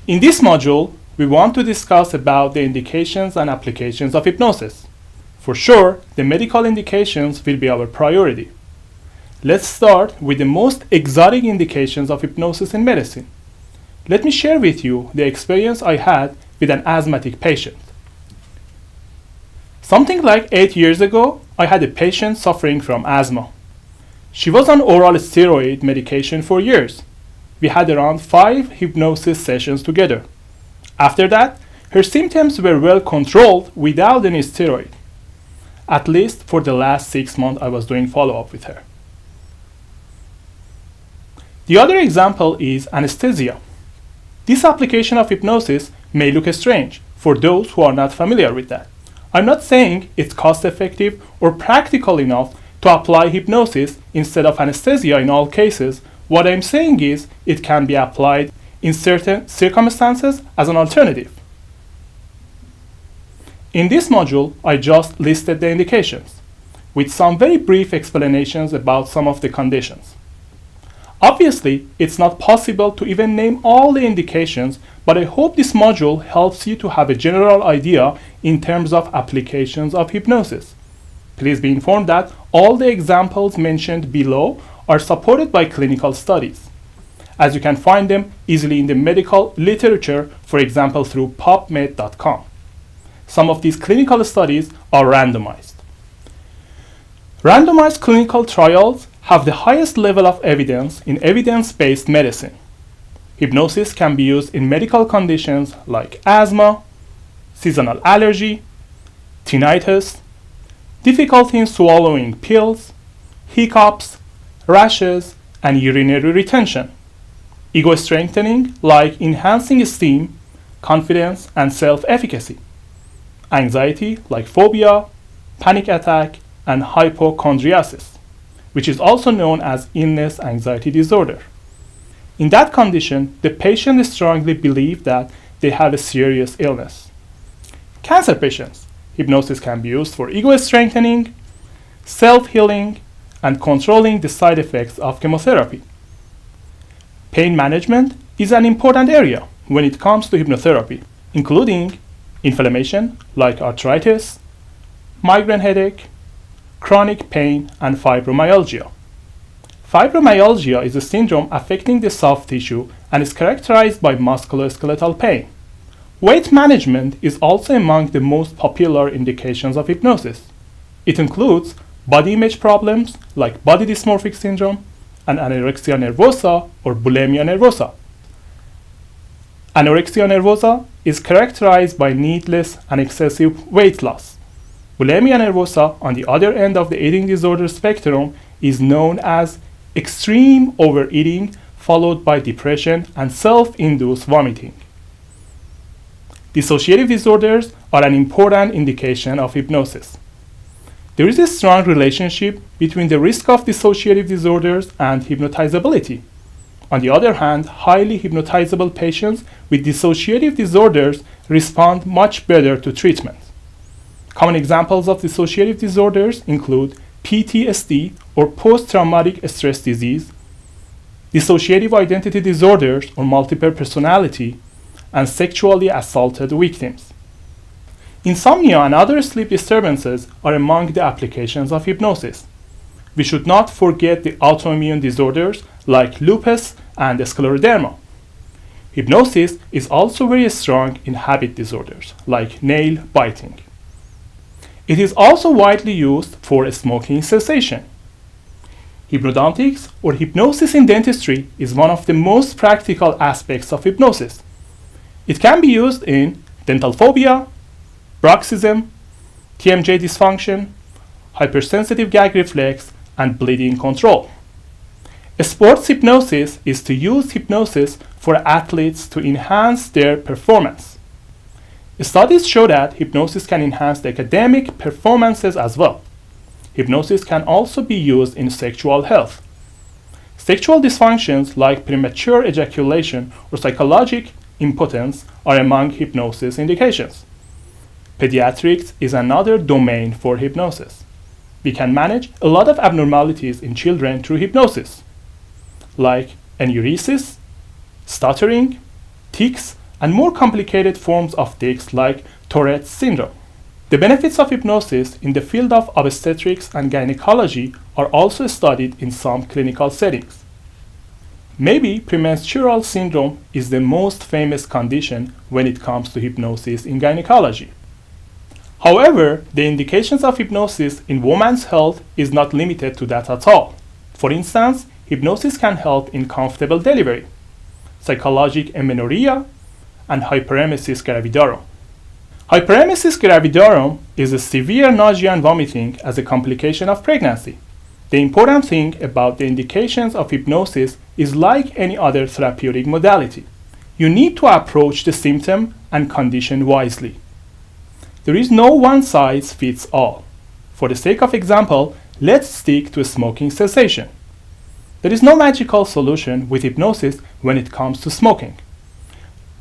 In this module, we want to discuss about the indications and applications of hypnosis. For sure, the medical indications will be our priority. Let's start with the most exotic indications of hypnosis in medicine. Let me share with you the experience I had with an asthmatic patient. Something like 8 years ago, I had a patient suffering from asthma. She was on oral steroid medication for years. We had around 5 hypnosis sessions together. After that, her symptoms were well controlled without any steroid. At least for the last 6 months I was doing follow-up with her. The other example is anesthesia. This application of hypnosis may look strange for those who are not familiar with that. I'm not saying it's cost-effective or practical enough to apply hypnosis instead of anesthesia in all cases. What I'm saying is it can be applied in certain circumstances as an alternative. In this module, I just listed the indications, with some very brief explanations about some of the conditions. Obviously, it's not possible to even name all the indications, but I hope this module helps you to have a general idea in terms of applications of hypnosis. Please be informed that all the examples mentioned below are supported by clinical studies, as you can find them easily in the medical literature, for example through pubmed.com. Some of these clinical studies are randomized. Randomized clinical trials have the highest level of evidence in evidence-based medicine. Hypnosis can be used in medical conditions like asthma, seasonal allergy, tinnitus, difficulty in swallowing pills, hiccups, rashes, and urinary retention. Ego strengthening like enhancing esteem, confidence, and self-efficacy. Anxiety like phobia, panic attack, and hypochondriasis, which is also known as illness anxiety disorder. In that condition, the patient strongly believes that they have a serious illness. Cancer patients, hypnosis can be used for ego strengthening, self-healing, and controlling the side effects of chemotherapy. Pain management is an important area when it comes to hypnotherapy, including inflammation like arthritis, migraine headache, chronic pain, and fibromyalgia. Fibromyalgia is a syndrome affecting the soft tissue and is characterized by musculoskeletal pain. Weight management is also among the most popular indications of hypnosis. It includes body image problems like body dysmorphic syndrome and anorexia nervosa or bulimia nervosa. Anorexia nervosa is characterized by needless and excessive weight loss. Bulimia nervosa, on the other end of the eating disorder spectrum, is known as extreme overeating followed by depression and self-induced vomiting. Dissociative disorders are an important indication of hypnosis. There is a strong relationship between the risk of dissociative disorders and hypnotizability. On the other hand, highly hypnotizable patients with dissociative disorders respond much better to treatment. Common examples of dissociative disorders include PTSD or post-traumatic stress disease, dissociative identity disorders or multiple personality, and sexually assaulted victims. Insomnia and other sleep disturbances are among the applications of hypnosis. We should not forget the autoimmune disorders like lupus and scleroderma. Hypnosis is also very strong in habit disorders like nail biting. It is also widely used for smoking cessation. Hypnodontics or hypnosis in dentistry is one of the most practical aspects of hypnosis. It can be used in dental phobia, bruxism, TMJ dysfunction, hypersensitive gag reflex, and bleeding control. Sports hypnosis is to use hypnosis for athletes to enhance their performance. Studies show that hypnosis can enhance the academic performances as well. Hypnosis can also be used in sexual health. Sexual dysfunctions like premature ejaculation or psychologic impotence are among hypnosis indications. Pediatrics is another domain for hypnosis. We can manage a lot of abnormalities in children through hypnosis, like enuresis, stuttering, tics, and more complicated forms of tics like Tourette's syndrome. The benefits of hypnosis in the field of obstetrics and gynecology are also studied in some clinical settings. Maybe premenstrual syndrome is the most famous condition when it comes to hypnosis in gynecology. However, the indications of hypnosis in women's health is not limited to that at all. For instance, hypnosis can help in comfortable delivery, psychologic amenorrhea, and hyperemesis gravidarum. Hyperemesis gravidarum is a severe nausea and vomiting as a complication of pregnancy. The important thing about the indications of hypnosis is like any other therapeutic modality. You need to approach the symptom and condition wisely. There is no one-size-fits-all. For the sake of example, let's stick to smoking cessation. There is no magical solution with hypnosis when it comes to smoking,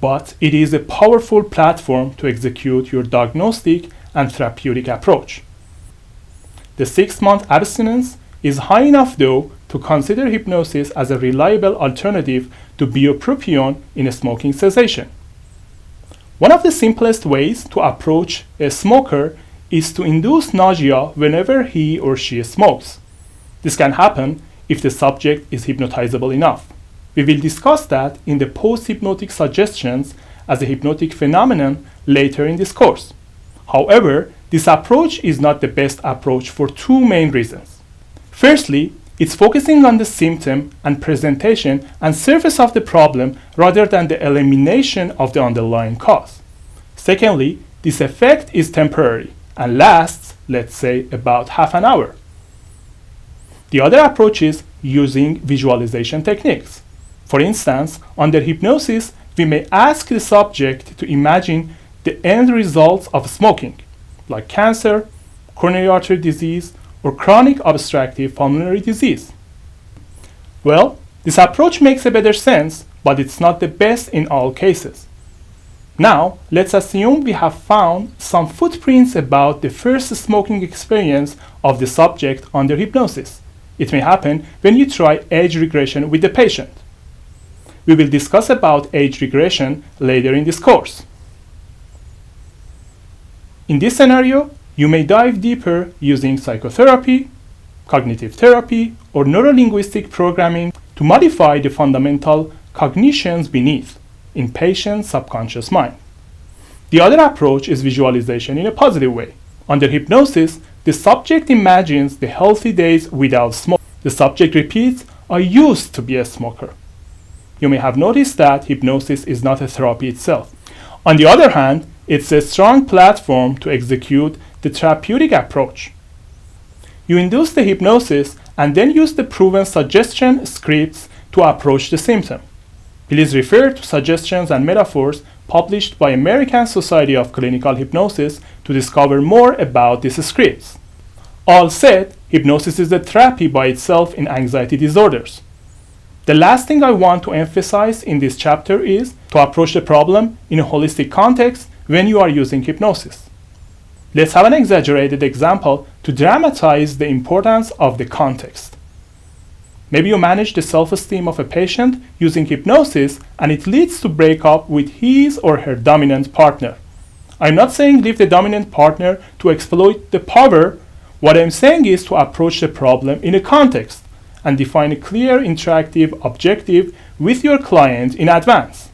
but it is a powerful platform to execute your diagnostic and therapeutic approach. The 6-month abstinence is high enough though to consider hypnosis as a reliable alternative to bupropion in smoking cessation. One of the simplest ways to approach a smoker is to induce nausea whenever he or she smokes. This can happen if the subject is hypnotizable enough. We will discuss that in the post-hypnotic suggestions as a hypnotic phenomenon later in this course. However, this approach is not the best approach for two main reasons. Firstly, it's focusing on the symptom and presentation and surface of the problem rather than the elimination of the underlying cause. Secondly, this effect is temporary and lasts, let's say, about half an hour. The other approach is using visualization techniques. For instance, under hypnosis, we may ask the subject to imagine the end results of smoking, like cancer, coronary artery disease, or chronic obstructive pulmonary disease. Well, this approach makes a better sense, but it's not the best in all cases. Now, let's assume we have found some footprints about the first smoking experience of the subject under hypnosis. It may happen when you try age regression with the patient. We will discuss about age regression later in this course. In this scenario, you may dive deeper using psychotherapy, cognitive therapy, or neurolinguistic programming to modify the fundamental cognitions beneath in patient's subconscious mind. The other approach is visualization in a positive way. Under hypnosis, the subject imagines the healthy days without smoke. The subject repeats, "I used to be a smoker." You may have noticed that hypnosis is not a therapy itself. On the other hand, it's a strong platform to execute the therapeutic approach. You induce the hypnosis and then use the proven suggestion scripts to approach the symptom. Please refer to suggestions and metaphors published by American Society of Clinical Hypnosis to discover more about these scripts. All said, hypnosis is a therapy by itself in anxiety disorders. The last thing I want to emphasize in this chapter is to approach the problem in a holistic context when you are using hypnosis. Let's have an exaggerated example to dramatize the importance of the context. Maybe you manage the self-esteem of a patient using hypnosis and it leads to break up with his or her dominant partner. I'm not saying leave the dominant partner to exploit the power. What I'm saying is to approach the problem in a context and define a clear, interactive objective with your client in advance.